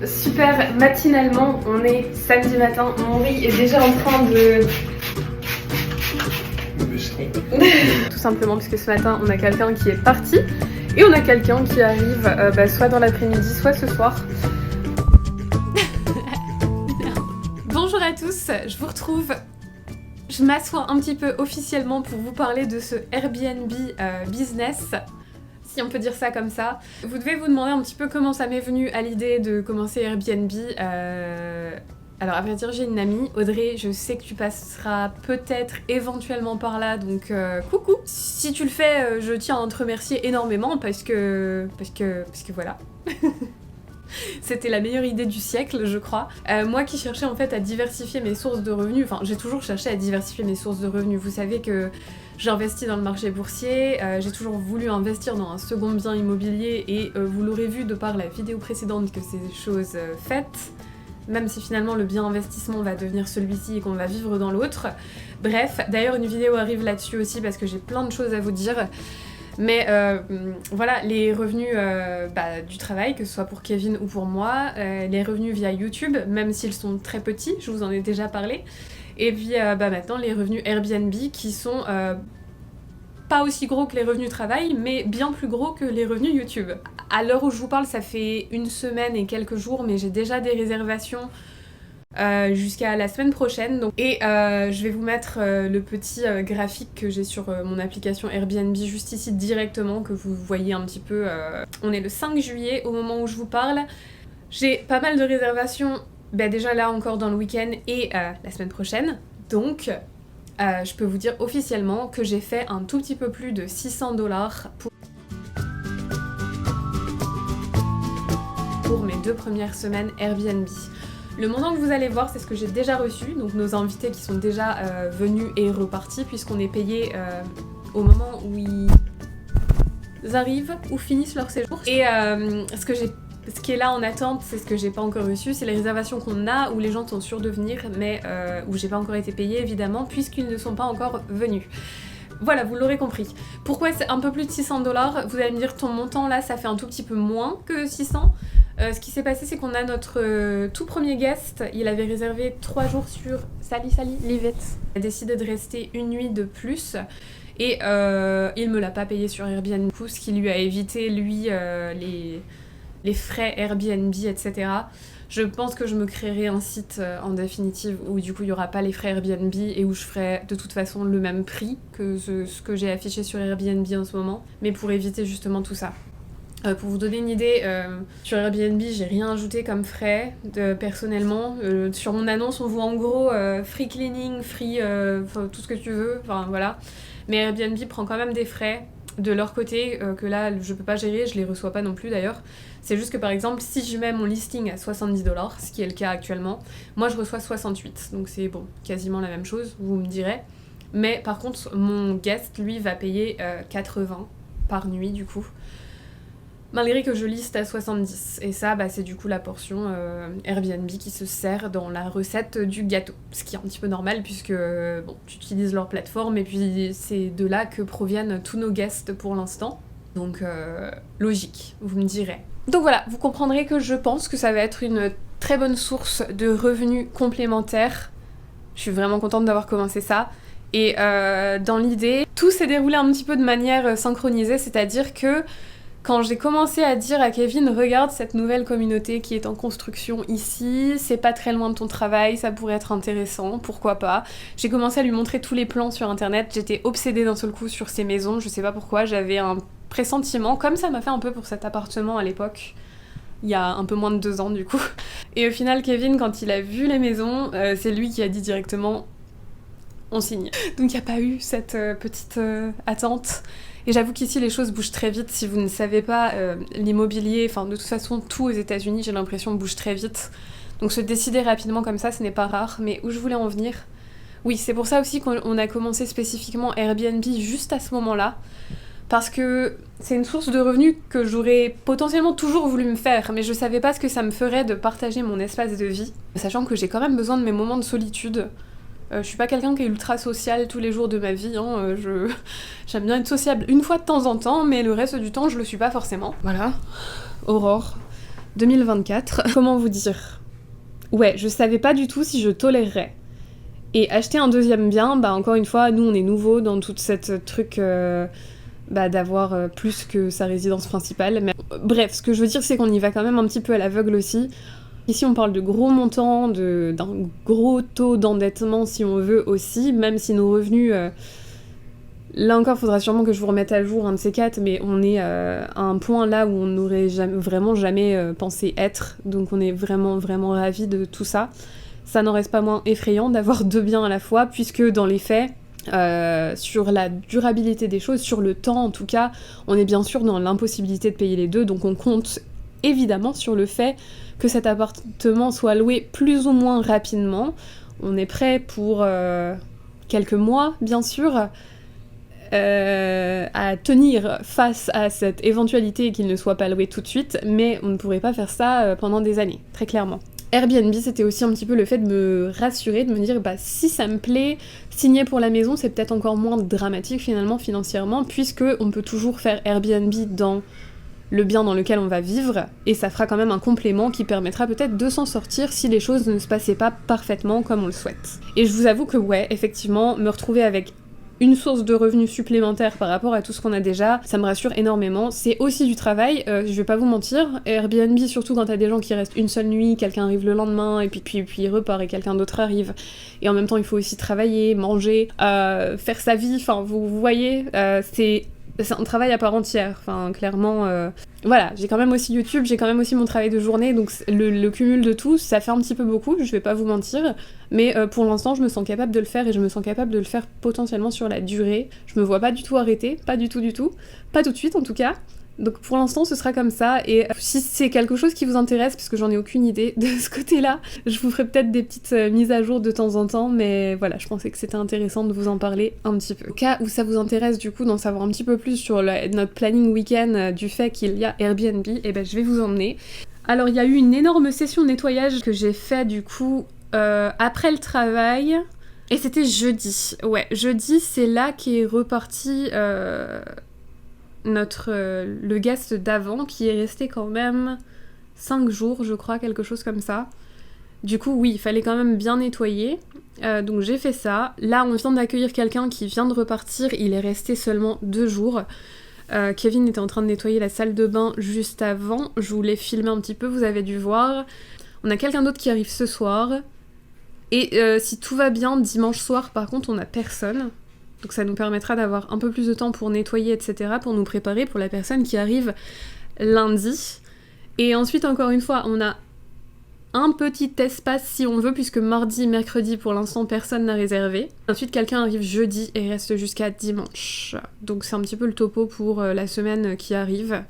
Super matinalement, on est samedi matin, mon riz est déjà en train de... Tout simplement parce que ce matin on a quelqu'un qui est parti et on a quelqu'un qui arrive soit dans l'après-midi, soit ce soir. Bonjour à tous, je vous retrouve. Je m'assois un petit peu officiellement pour vous parler de ce Airbnb business, si on peut dire ça comme ça. Vous devez vous demander un petit peu comment ça m'est venu à l'idée de commencer Airbnb. Alors à vrai dire, j'ai une amie, Audrey, je sais que tu passeras peut-être éventuellement par là, donc coucou. Si tu le fais, je tiens à te remercier énormément parce que voilà. C'était la meilleure idée du siècle, je crois. Moi qui cherchais en fait à diversifier mes sources de revenus, enfin j'ai toujours cherché à diversifier mes sources de revenus. Vous savez que j'ai investi dans le marché boursier, j'ai toujours voulu investir dans un second bien immobilier et vous l'aurez vu de par la vidéo précédente que c'est des choses faites, même si finalement le bien investissement va devenir celui-ci et qu'on va vivre dans l'autre. Bref, d'ailleurs une vidéo arrive là-dessus aussi parce que j'ai plein de choses à vous dire. Mais voilà, les revenus du travail, que ce soit pour Kevin ou pour moi, les revenus via YouTube, même s'ils sont très petits, je vous en ai déjà parlé, et puis maintenant les revenus Airbnb qui sont pas aussi gros que les revenus travail, mais bien plus gros que les revenus YouTube. À l'heure où je vous parle, ça fait une semaine et quelques jours, mais j'ai déjà des réservations jusqu'à la semaine prochaine. Donc. Et je vais vous mettre le petit graphique que j'ai sur mon application Airbnb juste ici directement, que vous voyez un petit peu. On est le 5 juillet au moment où je vous parle. J'ai pas mal de réservations, déjà là encore dans le week-end et la semaine prochaine. Donc je peux vous dire officiellement que j'ai fait un tout petit peu plus de 600 $ pour mes 2 premières semaines Airbnb. Le montant que vous allez voir, c'est ce que j'ai déjà reçu, donc nos invités qui sont déjà venus et repartis, puisqu'on est payé au moment où ils arrivent ou finissent leur séjour. Et ce qui est là en attente, c'est ce que j'ai pas encore reçu, c'est les réservations qu'on a, où les gens sont sûrs de venir, mais où j'ai pas encore été payée évidemment, puisqu'ils ne sont pas encore venus. Voilà, vous l'aurez compris. Pourquoi c'est un peu plus de 600 $? Vous allez me dire, ton montant là, ça fait un tout petit peu moins que 600. Ce qui s'est passé, c'est qu'on a notre tout premier guest, il avait réservé 3 jours sur Sally Livette. Il a décidé de rester une nuit de plus et il me l'a pas payé sur Airbnb, ce qui lui a évité, lui, les frais Airbnb, etc. Je pense que je me créerai un site en définitive où du coup il n'y aura pas les frais Airbnb et où je ferai de toute façon le même prix que ce que j'ai affiché sur Airbnb en ce moment, mais pour éviter justement tout ça. Pour vous donner une idée, sur Airbnb, j'ai rien ajouté comme frais personnellement. Sur mon annonce, on voit en gros free cleaning, free tout ce que tu veux, enfin voilà. Mais Airbnb prend quand même des frais de leur côté que là, je peux pas gérer, je les reçois pas non plus d'ailleurs. C'est juste que par exemple, si je mets mon listing à 70 $, ce qui est le cas actuellement, moi je reçois 68, donc c'est bon, quasiment la même chose, vous me direz. Mais par contre, mon guest, lui, va payer 80 par nuit du coup. Malgré que je liste à 70. Et ça, c'est du coup la portion Airbnb qui se sert dans la recette du gâteau. Ce qui est un petit peu normal puisque tu utilises leur plateforme et puis c'est de là que proviennent tous nos guests pour l'instant. Donc logique, vous me direz. Donc voilà, vous comprendrez que je pense que ça va être une très bonne source de revenus complémentaires. Je suis vraiment contente d'avoir commencé ça. Et dans l'idée, tout s'est déroulé un petit peu de manière synchronisée, c'est-à-dire que quand j'ai commencé à dire à Kevin, regarde cette nouvelle communauté qui est en construction ici, c'est pas très loin de ton travail, ça pourrait être intéressant, pourquoi pas. J'ai commencé à lui montrer tous les plans sur internet, j'étais obsédée d'un seul coup sur ces maisons, je sais pas pourquoi, j'avais un pressentiment, comme ça m'a fait un peu pour cet appartement à l'époque, il y a un peu moins de 2 ans du coup. Et au final, Kevin, quand il a vu les maisons, c'est lui qui a dit directement, on signe. Donc il n'y a pas eu cette petite attente. Et j'avoue qu'ici les choses bougent très vite. Si vous ne savez pas, l'immobilier, enfin de toute façon tout aux États-Unis, j'ai l'impression bouge très vite. Donc se décider rapidement comme ça, ce n'est pas rare. Mais où je voulais en venir, oui, c'est pour ça aussi qu'on a commencé spécifiquement Airbnb juste à ce moment-là. Parce que c'est une source de revenus que j'aurais potentiellement toujours voulu me faire, mais je savais pas ce que ça me ferait de partager mon espace de vie, sachant que j'ai quand même besoin de mes moments de solitude. Je suis pas quelqu'un qui est ultra social tous les jours de ma vie, hein. J'aime bien être sociable une fois de temps en temps, mais le reste du temps je le suis pas forcément. Voilà, Aurore, 2024. Comment vous dire? Ouais, je savais pas du tout si je tolérerais. Et acheter un deuxième bien, bah encore une fois, nous on est nouveaux dans toute cette truc d'avoir plus que sa résidence principale. Mais bref, ce que je veux dire c'est qu'on y va quand même un petit peu à l'aveugle aussi. Ici on parle de gros montants, d'un gros taux d'endettement si on veut aussi, même si nos revenus... Là encore, faudra sûrement que je vous remette à jour un de ces quatre, mais on est à un point là où on n'aurait jamais pensé être, donc on est vraiment ravis de tout ça. Ça n'en reste pas moins effrayant d'avoir deux biens à la fois, puisque dans les faits, sur la durabilité des choses, sur le temps en tout cas, on est bien sûr dans l'impossibilité de payer les deux, donc on compte évidemment sur le fait que cet appartement soit loué plus ou moins rapidement. On est prêt pour quelques mois, bien sûr, à tenir face à cette éventualité qu'il ne soit pas loué tout de suite, mais on ne pourrait pas faire ça pendant des années, très clairement. Airbnb, c'était aussi un petit peu le fait de me rassurer, de me dire bah si ça me plaît, signer pour la maison c'est peut-être encore moins dramatique finalement financièrement, puisque on peut toujours faire Airbnb dans le bien dans lequel on va vivre, et ça fera quand même un complément qui permettra peut-être de s'en sortir si les choses ne se passaient pas parfaitement comme on le souhaite. Et je vous avoue que ouais, effectivement, me retrouver avec une source de revenus supplémentaire par rapport à tout ce qu'on a déjà, ça me rassure énormément. C'est aussi du travail, je vais pas vous mentir. Airbnb, surtout quand t'as des gens qui restent une seule nuit, quelqu'un arrive le lendemain, et puis il repart et quelqu'un d'autre arrive. Et en même temps, il faut aussi travailler, manger, faire sa vie, enfin, vous voyez, c'est un travail à part entière, enfin, clairement... Voilà, j'ai quand même aussi YouTube, j'ai quand même aussi mon travail de journée, donc le cumul de tout, ça fait un petit peu beaucoup, je vais pas vous mentir, mais pour l'instant, je me sens capable de le faire, et je me sens capable de le faire potentiellement sur la durée. Je me vois pas du tout arrêter, pas du tout, pas tout de suite en tout cas. Donc pour l'instant ce sera comme ça, et si c'est quelque chose qui vous intéresse, parce que j'en ai aucune idée de ce côté-là, je vous ferai peut-être des petites mises à jour de temps en temps, mais voilà, je pensais que c'était intéressant de vous en parler un petit peu. Au cas où ça vous intéresse du coup d'en savoir un petit peu plus sur notre planning week-end du fait qu'il y a Airbnb, et ben je vais vous emmener. Alors il y a eu une énorme session de nettoyage que j'ai fait du coup après le travail, et c'était jeudi. Ouais, jeudi c'est là qu'est reparti... le guest d'avant qui est resté quand même 5 jours je crois, quelque chose comme ça. Du coup oui, il fallait quand même bien nettoyer, donc j'ai fait ça. Là on vient d'accueillir quelqu'un qui vient de repartir, il est resté seulement 2 jours. Kevin était en train de nettoyer la salle de bain juste avant, je vous l'ai filmé un petit peu, vous avez dû voir. On a quelqu'un d'autre qui arrive ce soir, et si tout va bien, dimanche soir par contre on a personne. Donc ça nous permettra d'avoir un peu plus de temps pour nettoyer, etc., pour nous préparer pour la personne qui arrive lundi. Et ensuite, encore une fois, on a un petit espace si on veut, puisque mardi, mercredi, pour l'instant, personne n'a réservé. Ensuite, quelqu'un arrive jeudi et reste jusqu'à dimanche. Donc c'est un petit peu le topo pour la semaine qui arrive,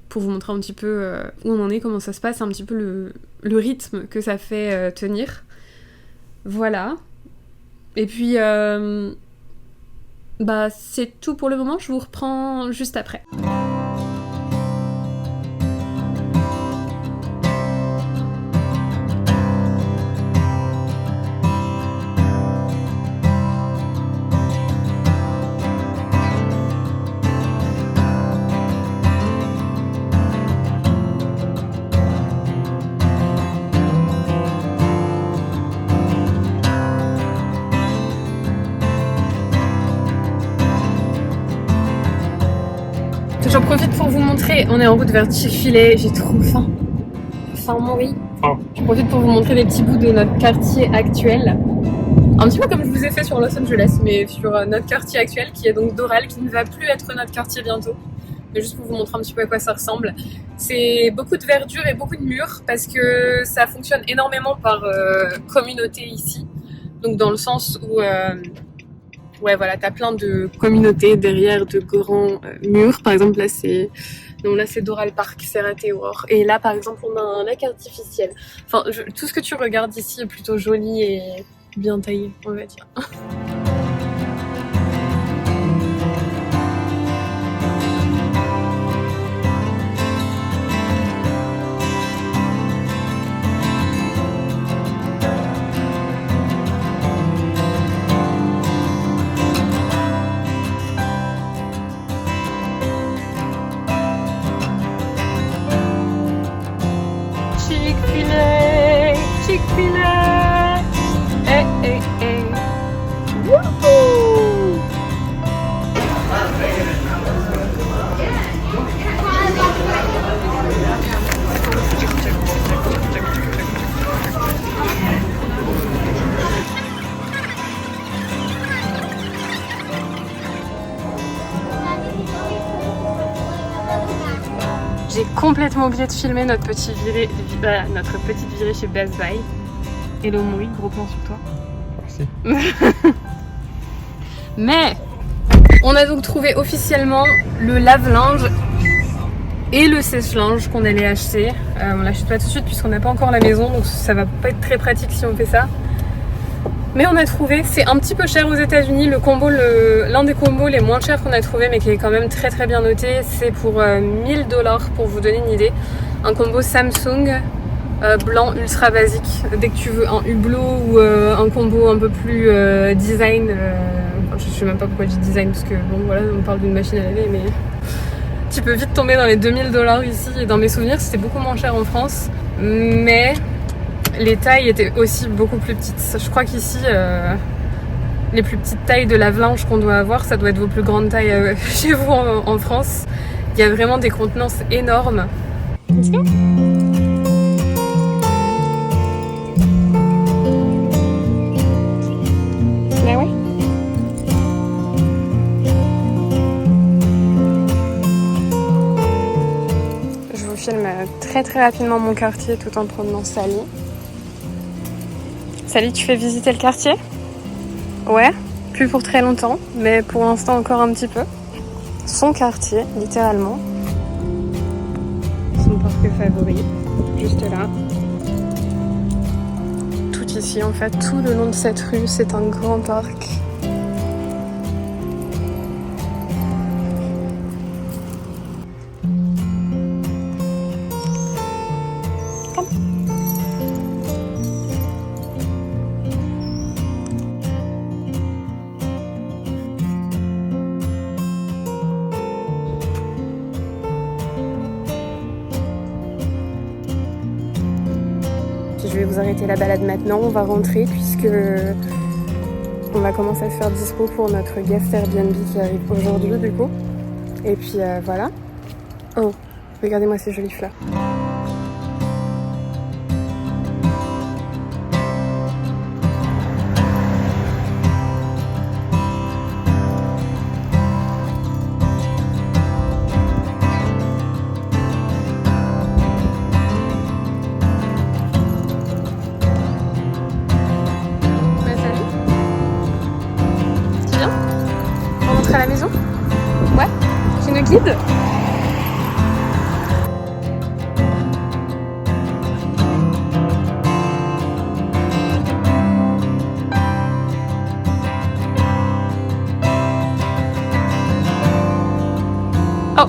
pour vous montrer un petit peu où on en est, comment ça se passe, un petit peu le rythme que ça fait tenir. Voilà. Et puis... bah c'est tout pour le moment, je vous reprends juste après. J'en profite pour vous montrer, on est en route vers Chick-fil-A, j'ai trop faim. Faim mourir. Je profite pour vous montrer des petits bouts de notre quartier actuel. Un petit peu comme je vous ai fait sur Los Angeles, mais sur notre quartier actuel, qui est donc Doral, qui ne va plus être notre quartier bientôt. Mais juste pour vous montrer un petit peu à quoi ça ressemble. C'est beaucoup de verdure et beaucoup de murs, parce que ça fonctionne énormément par communauté ici. Donc dans le sens où... ouais, voilà, t'as plein de communautés derrière de grands murs. Par exemple, là, c'est Doral Park, c'est raté Aurore. Et là, par exemple, on a un lac artificiel. Enfin, tout ce que tu regardes ici est plutôt joli et bien taillé, on va dire. complètement oublié de filmer notre petite virée chez Best Buy. Hello Moui, gros plan sur toi. Merci. Mais on a donc trouvé officiellement le lave-linge et le sèche-linge qu'on allait acheter. On l'achète pas tout de suite puisqu'on n'a pas encore la maison, donc ça va pas être très pratique si on fait ça. Mais on a trouvé, c'est un petit peu cher aux États-Unis. L'un des combos les moins chers qu'on a trouvé, mais qui est quand même très très bien noté, c'est pour 1000 $ pour vous donner une idée. Un combo Samsung blanc ultra basique. Dès que tu veux un hublot ou un combo un peu plus design, je sais même pas pourquoi je dis design parce que bon voilà, on parle d'une machine à laver, mais tu peux vite tomber dans les 2000 $ ici. Et dans mes souvenirs, c'était beaucoup moins cher en France, mais les tailles étaient aussi beaucoup plus petites. Je crois qu'ici, les plus petites tailles de lave-linge qu'on doit avoir, ça doit être vos plus grandes tailles chez vous en France. Il y a vraiment des contenances énormes. Let's go. Ah ouais. Je vous filme très très rapidement mon quartier tout en promenant Sally. Sally, tu fais visiter le quartier? Ouais, plus pour très longtemps, mais pour l'instant encore un petit peu. Son quartier, littéralement. Son parc favori, juste là. Tout ici, en fait, tout le long de cette rue, c'est un grand parc. Je vais vous arrêter la balade maintenant, on va rentrer puisque on va commencer à se faire dispo pour notre guest Airbnb qui arrive aujourd'hui du coup. Et puis voilà. Oh, regardez-moi ces jolies fleurs. À la maison? Ouais? Tu nous guides? Oh!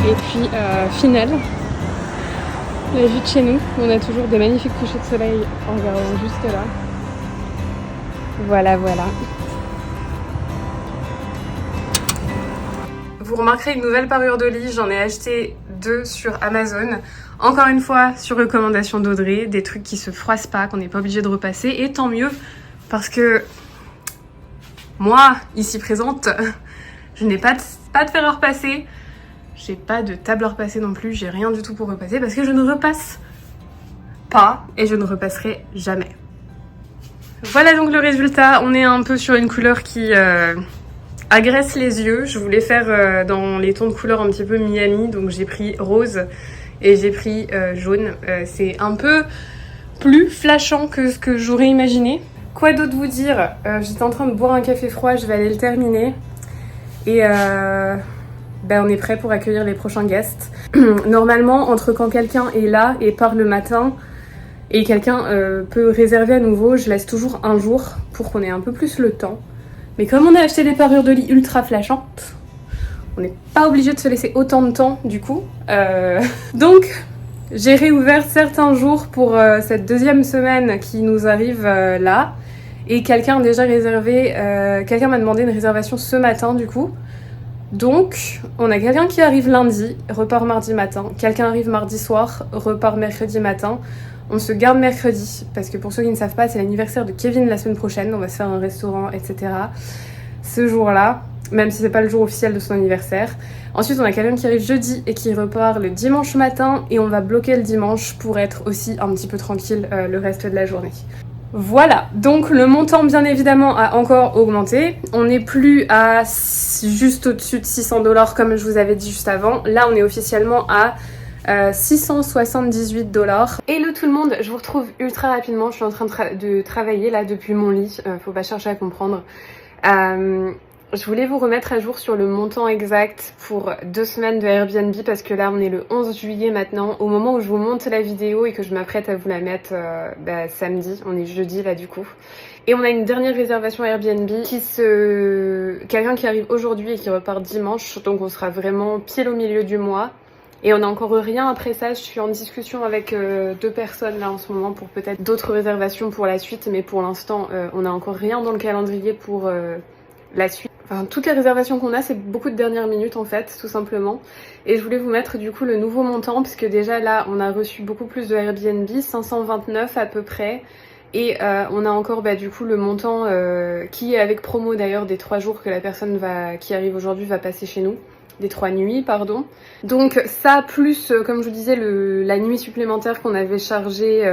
Et puis, finale. La vue de chez nous, on a toujours des magnifiques couchers de soleil en regardant juste là. Voilà, voilà. Vous remarquerez une nouvelle parure de lit, j'en ai acheté 2 sur Amazon. Encore une fois, sur recommandation d'Audrey, des trucs qui se froissent pas, qu'on n'est pas obligé de repasser. Et tant mieux, parce que moi, ici présente, je n'ai pas de fer à repasser. J'ai pas de table à repasser non plus, j'ai rien du tout pour repasser parce que je ne repasse pas et je ne repasserai jamais. Voilà donc le résultat, on est un peu sur une couleur qui agresse les yeux. Je voulais faire dans les tons de couleur un petit peu Miami, donc j'ai pris rose et j'ai pris jaune. C'est un peu plus flashant que ce que j'aurais imaginé. Quoi d'autre vous dire? J'étais en train de boire un café froid, je vais aller le terminer. Et on est prêt pour accueillir les prochains guests. Normalement, entre quand quelqu'un est là et part le matin et quelqu'un peut réserver à nouveau, je laisse toujours un jour pour qu'on ait un peu plus le temps. Mais comme on a acheté des parures de lit ultra flashantes, on n'est pas obligé de se laisser autant de temps du coup. Donc, j'ai réouvert certains jours pour cette deuxième semaine qui nous arrive là. Et quelqu'un a déjà réservé, quelqu'un m'a demandé une réservation ce matin du coup. Donc, on a quelqu'un qui arrive lundi, repart mardi matin. Quelqu'un arrive mardi soir, repart mercredi matin. On se garde mercredi, parce que pour ceux qui ne savent pas, c'est l'anniversaire de Kevin la semaine prochaine. On va se faire un restaurant, etc. Ce jour-là, même si c'est pas le jour officiel de son anniversaire. Ensuite, on a quelqu'un qui arrive jeudi et qui repart le dimanche matin. Et on va bloquer le dimanche pour être aussi un petit peu tranquille le reste de la journée. Voilà, donc le montant bien évidemment a encore augmenté. On n'est plus à juste au-dessus de 600$ comme je vous avais dit juste avant. Là on est officiellement à 678$. Hello tout le monde, je vous retrouve ultra rapidement. Je suis en train de travailler là depuis mon lit, faut pas chercher à comprendre. Je voulais vous remettre à jour sur le montant exact pour 2 semaines de Airbnb parce que là on est le 11 juillet maintenant. Au moment où je vous monte la vidéo et que je m'apprête à vous la mettre samedi, on est jeudi là du coup. Et on a une dernière réservation Airbnb quelqu'un qui arrive aujourd'hui et qui repart dimanche, donc on sera vraiment pile au milieu du mois. Et on n'a encore rien après ça, je suis en discussion avec 2 personnes là en ce moment pour peut-être d'autres réservations pour la suite, mais pour l'instant on n'a encore rien dans le calendrier pour la suite. Enfin, toutes les réservations qu'on a, c'est beaucoup de dernière minute en fait, tout simplement. Et je voulais vous mettre du coup le nouveau montant, puisque déjà là, on a reçu beaucoup plus de Airbnb, 529 à peu près. Et on a encore du coup le montant qui est avec promo d'ailleurs des 3 jours que la personne qui arrive aujourd'hui va passer chez nous. Des 3 nuits, pardon. Donc ça, plus, comme je vous disais, la nuit supplémentaire qu'on avait chargée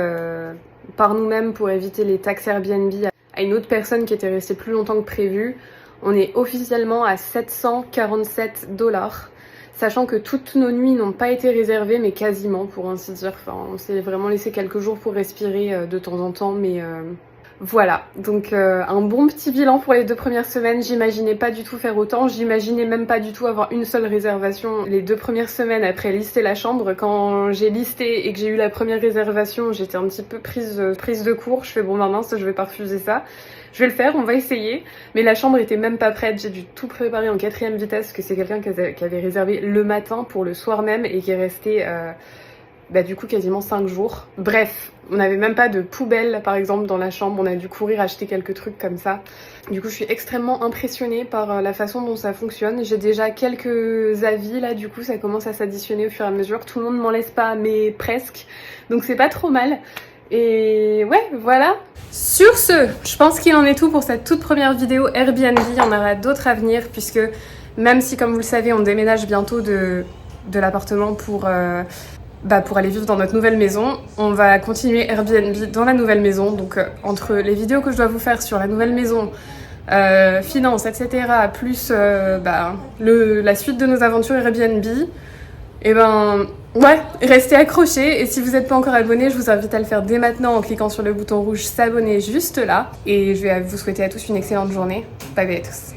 par nous-mêmes pour éviter les taxes Airbnb à une autre personne qui était restée plus longtemps que prévu. On est officiellement à 747$, sachant que toutes nos nuits n'ont pas été réservées, mais quasiment pour ainsi dire. Enfin, on s'est vraiment laissé quelques jours pour respirer de temps en temps, mais voilà. Donc un bon petit bilan pour les 2 premières semaines. J'imaginais pas du tout faire autant, j'imaginais même pas du tout avoir une seule réservation les 2 premières semaines après lister la chambre. Quand j'ai listé et que j'ai eu la première réservation, j'étais un petit peu prise de court. Je fais bon maintenant, je vais pas refuser ça. Je vais le faire, on va essayer. Mais la chambre était même pas prête, j'ai dû tout préparer en 4e vitesse, parce que c'est quelqu'un qui avait réservé le matin pour le soir même et qui est resté du coup quasiment 5 jours. Bref, on n'avait même pas de poubelle par exemple dans la chambre, on a dû courir acheter quelques trucs comme ça. Du coup je suis extrêmement impressionnée par la façon dont ça fonctionne. J'ai déjà quelques avis là, du coup ça commence à s'additionner au fur et à mesure. Tout le monde m'en laisse pas, mais presque. Donc c'est pas trop mal. Et ouais, voilà. Sur ce, je pense qu'il en est tout pour cette toute première vidéo Airbnb. Il y en aura d'autres à venir, puisque même si, comme vous le savez, on déménage bientôt de l'appartement pour aller vivre dans notre nouvelle maison, on va continuer Airbnb dans la nouvelle maison. Donc entre les vidéos que je dois vous faire sur la nouvelle maison, finances, etc., plus la suite de nos aventures Airbnb, ouais, restez accrochés. Et si vous n'êtes pas encore abonné, je vous invite à le faire dès maintenant en cliquant sur le bouton rouge s'abonner juste là. Et je vais vous souhaiter à tous une excellente journée. Bye bye à tous.